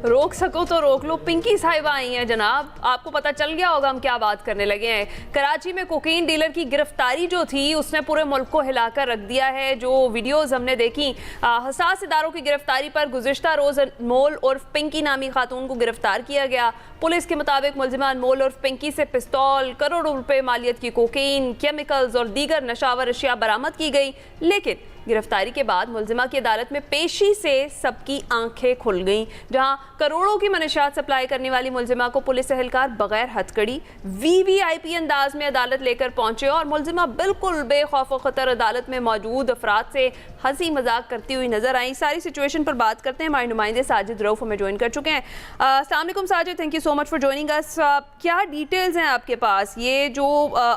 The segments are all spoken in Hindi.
रोक सको तो रोक लो। पिंकी साहिबा आई हैं जनाब, आपको पता चल गया होगा हम क्या बात करने लगे हैं। कराची में कोकीन डीलर की गिरफ्तारी जो थी उसने पूरे मुल्क को हिलाकर रख दिया है। जो वीडियोस हमने देखी, हसास इदारों की गिरफ्तारी पर गुज़िश्ता रोज अनमोल उर्फ पिंकी नामी खातून को गिरफ्तार किया गया। पुलिस के मुताबिक मुलजिमा अनमोल उर्फ पिंकी से पिस्तौल, करोड़ों रुपए मालियत की कोकीन, केमिकल्स और दीगर नशावर अशिया बरामद की गई। लेकिन गिरफ्तारी के बाद मुलजिमा की अदालत में पेशी से सबकी आंखें खुल गईं। जहां करोड़ों की मनशियात सप्लाई करने वाली मुलजिमा को पुलिस एहलकार बगैर हथकड़ी वीवीआईपी अंदाज में अदालत लेकर पहुंचे और मुलजिमा बिल्कुल बेखौफ खतर अदालत में मौजूद अफराद से हंसी मजाक करती हुई नजर आई। सारी सिचुएशन पर बात करते हैं। हमारे नुमाइंदे साजिद रऊफ हमें ज्वाइन कर चुके हैं। अस्सलाम वालेकुम Sajid, thank you so much for joining us. क्या डिटेल्स हैं आपके पास? ये जो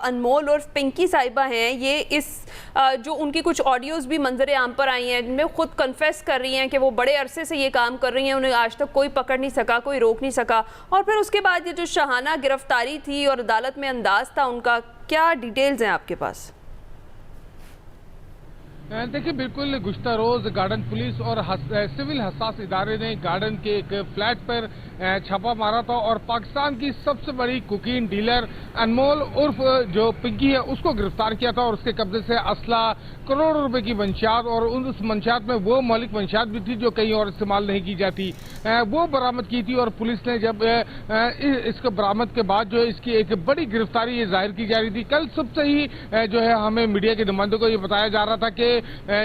अनमोल और पिंकी साहिबा हैं, ये इस जो उनकी कुछ ऑडियोज भी मंजर आम पर आई हैं जिनमें खुद कन्फेस कर रही हैं कि वो बड़े अरसे से ये काम कर रही हैं, उन्हें आज तक कोई पकड़ नहीं सका, कोई रोक नहीं सका, और फिर उसके बाद ये जो शाहाना गिरफ्तारी थी और अदालत में अंदाज था उनका, क्या डिटेल्स हैं आपके पास? देखिए, बिल्कुल गुज़िश्ता रोज गार्डन पुलिस और सिविल हसास इदारे ने गार्डन के एक फ्लैट पर छापा मारा था और पाकिस्तान की सबसे बड़ी कोकीन डीलर अनमोल उर्फ जो पिंकी है उसको गिरफ्तार किया था और उसके कब्जे से असला, करोड़ों रुपए की मंशियात और उस मंशियात में वो मौलिक मंशियात भी थी जो कहीं और इस्तेमाल नहीं की जाती, वो बरामद की थी। और पुलिस ने जब इसको बरामद के बाद जो है इसकी एक बड़ी गिरफ्तारी ये जाहिर की जा रही थी। कल सुबह से ही जो है हमें मीडिया के नुमाइंदों को ये बताया जा रहा था कि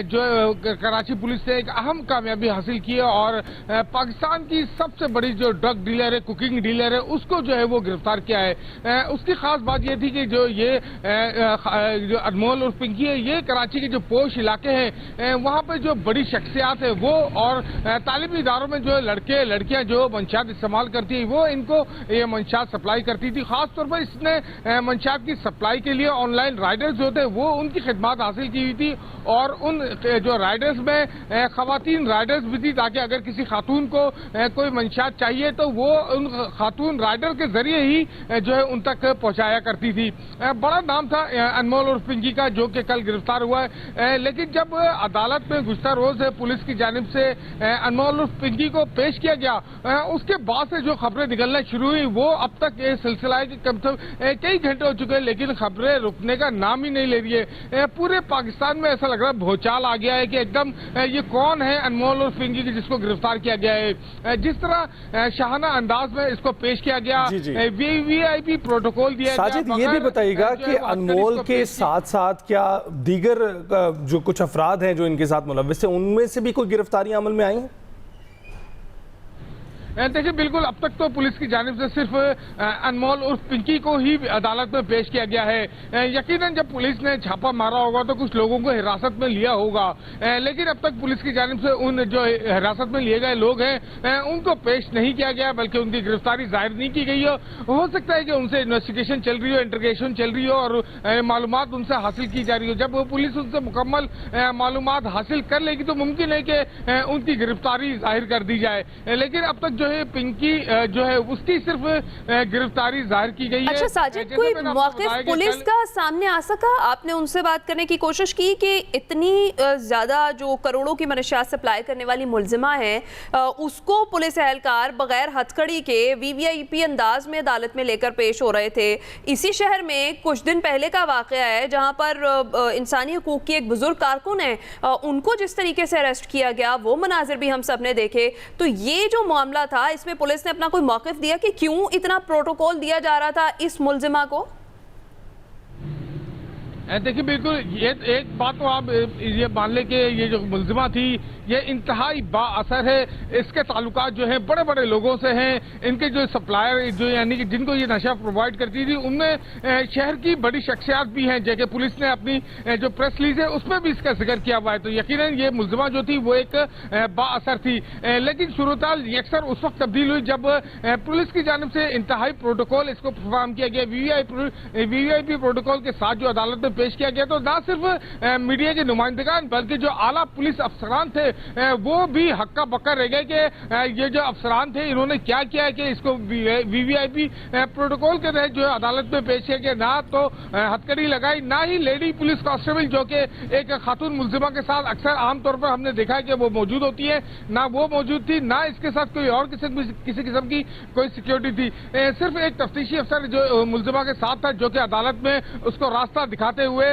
जो कराची पुलिस ने एक अहम कामयाबी हासिल की है और पाकिस्तान की सबसे बड़ी जो ड्रग डीलर है, कुकिंग डीलर है, उसको जो है वो गिरफ्तार किया है। उसकी खास बात ये थी कि जो ये जो अनमोल और पिंकी है, ये कराची के जो पोश इलाके हैं वहाँ पे जो बड़ी शख्सियात है वो और तालीमी इदारों में जो लड़के लड़कियां जो मंशियात इस्तेमाल करती है वो इनको ये मंशियात सप्लाई करती थी। खासतौर पर इसने मंशियात की सप्लाई के लिए ऑनलाइन राइडर्स जो थे वो उनकी खिदमत हासिल की हुई थी और उन जो राइडर्स में खवातीन राइडर्स भी थी, ताकि अगर किसी खातून को कोई मंशियात चाहिए तो वो उन खातून राइडर के जरिए ही जो है उन तक पहुंचाया करती थी। बड़ा नाम था अनमोल और पिंकी का, जो कि कल गिरफ्तार हुआ है। लेकिन जब अदालत में गुज़िश्ता रोज पुलिस की जानिब से अनमोल और पिंकी को पेश किया गया, उसके बाद से जो खबरें निकलना शुरू हुई वो अब तक ये सिलसिला है कि कम से कम कई घंटे हो चुके हैं, लेकिन खबरें रुकने का नाम ही नहीं ले रही है। पूरे पाकिस्तान में ऐसा लग रहा है भूचाल आ गया है कि एकदम ये कौन है अनमोल और पिंकी की जिसको गिरफ्तार किया गया है। जिस तरह शाहाना अंदाज में इसको पेश किया गया, वीवीआईपी प्रोटोकॉल दिया गया। साजिद, ये भी बताइएगा कि अनमोल के साथ साथ क्या दीगर जो कुछ अफराद हैं जो इनके साथ मुलव्विस हैं, उनमें से भी कोई गिरफ्तारी अमल में आई है? देखिए, बिल्कुल अब तक तो पुलिस की जानिब से सिर्फ अनमोल उर्फ पिंकी को ही अदालत में पेश किया गया है। यकीनन जब पुलिस ने छापा मारा होगा तो कुछ लोगों को हिरासत में लिया होगा, लेकिन अब तक पुलिस की जानिब से उन जो हिरासत में लिए गए लोग हैं उनको पेश नहीं किया गया, बल्कि उनकी गिरफ्तारी जाहिर नहीं की गई हो सकता है कि उनसे इन्वेस्टिगेशन चल रही हो, इंटरोगेशन चल रही हो और मालूमात उनसे हासिल की जा रही हो। जब वो पुलिस उनसे मुकम्मल मालूमात हासिल कर लेगी तो मुमकिन है कि उनकी गिरफ्तारी जाहिर कर दी जाए, लेकिन अब तक जो है पिंकी जो है उसकी सिर्फ गिरफ्तारी जाहिर की गई है। अच्छा साजिद, कोई मौक़िफ़ पुलिस का सामने आ सका? आपने उनसे बात करने की कोशिश की कि इतनी ज्यादा जो करोड़ों की मनशियात सप्लाई करने वाली मुलजिमा है उसको पुलिस एहलकार बगैर हथकड़ी के वीवीआईपी अंदाज में अदालत में लेकर पेश हो रहे थे? इसी शहर में कुछ दिन पहले का वाक़या है जहां पर इंसानी हकूक़ की एक बुजुर्ग कारकुन है, उनको जिस तरीके से अरेस्ट किया गया वो मनाजिर भी हम सब ने देखे। तो ये जो मामला था, इसमें पुलिस ने अपना कोई मौक़िफ़ दिया कि क्यों इतना प्रोटोकॉल दिया जा रहा था इस मुलजिमा को? देखिए, बिल्कुल ये एक बात तो आप ये मान लें कि ये जो मुलजिमा थी ये इंतहाई बाअसर है। इसके ताल्लुकात जो है बड़े बड़े लोगों से हैं। इनके जो सप्लायर जो यानी कि जिनको ये नशा प्रोवाइड करती थी उनमें शहर की बड़ी शख्सियात भी हैं, जैसे पुलिस ने अपनी जो प्रेस रिलीज है उसमें भी इसका जिक्र किया हुआ है। तो यकीनन ये मुलजिमा जो थी वो एक बाअसर थी, लेकिन सूरत-ए-हाल यकसर उस वक्त तब्दील हुई जब पुलिस की जानिब से इंतहाई प्रोटोकॉल इसको फराहम किया गया। वीवीआईपी प्रोटोकॉल के साथ जो अदालत में पेश किया गया। तो ना सिर्फ मीडिया के नुमाइंदगान बल्कि जो आला पुलिस अफसरान थे वो भी हक्का बक्का रह गए कि ये जो अफसरान थे इन्होंने क्या किया है कि इसको वीवीआईपी प्रोटोकॉल के तहत जो है अदालत में पेश किया गया। ना तो हथकड़ी लगाई, ना ही लेडी पुलिस कांस्टेबल जो कि एक खातून मुलजिमा के साथ अक्सर आमतौर पर हमने देखा है कि वो मौजूद होती है, ना वो मौजूद थी, ना इसके साथ कोई और किसी किस्म की कोई सिक्योरिटी थी। सिर्फ एक तफ्तीशी अफसर जो मुलजिमा के साथ था जो कि अदालत में उसको रास्ता दिखाते हुए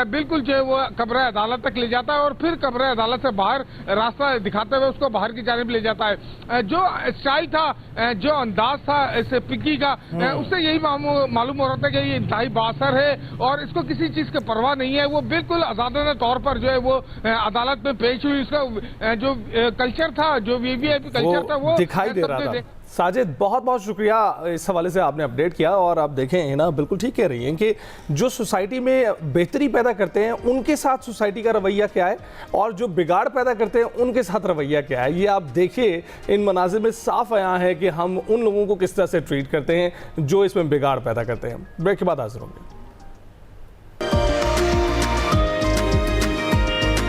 बिल्कुल जो है वो कब्र अदालत तक ले जाता है और फिर कब्र अदालत से बाहर रास्ता दिखाते हुए उसको बाहर की जानिब ले जाता है। जो स्टाइल था, जो अंदाज था इस पिंकी का, उससे यही मालूम हो रहा था कि ये इंतहाई बासर है और इसको किसी चीज की परवाह नहीं है। वो बिल्कुल आजादाना तौर पर जो है वो अदालत में पेश हुई। उसका जो कल्चर था, जो वीवीआईपी कल्चर था वो दिखाई दे रहा था। साजिद, बहुत बहुत शुक्रिया, इस हवाले से आपने अपडेट किया। और आप देखें है ना, बिल्कुल ठीक कह रही हैं कि जो सोसाइटी में बेहतरी पैदा करते हैं उनके साथ सोसाइटी का रवैया क्या है और जो बिगाड़ पैदा करते हैं उनके साथ रवैया क्या है। ये आप देखिए, इन मनाजिर में साफ आया है कि हम उन लोगों को किस तरह से ट्रीट करते हैं जो इसमें बिगाड़ पैदा करते हैं। ब्रेक के बाद हाजिर होंगे।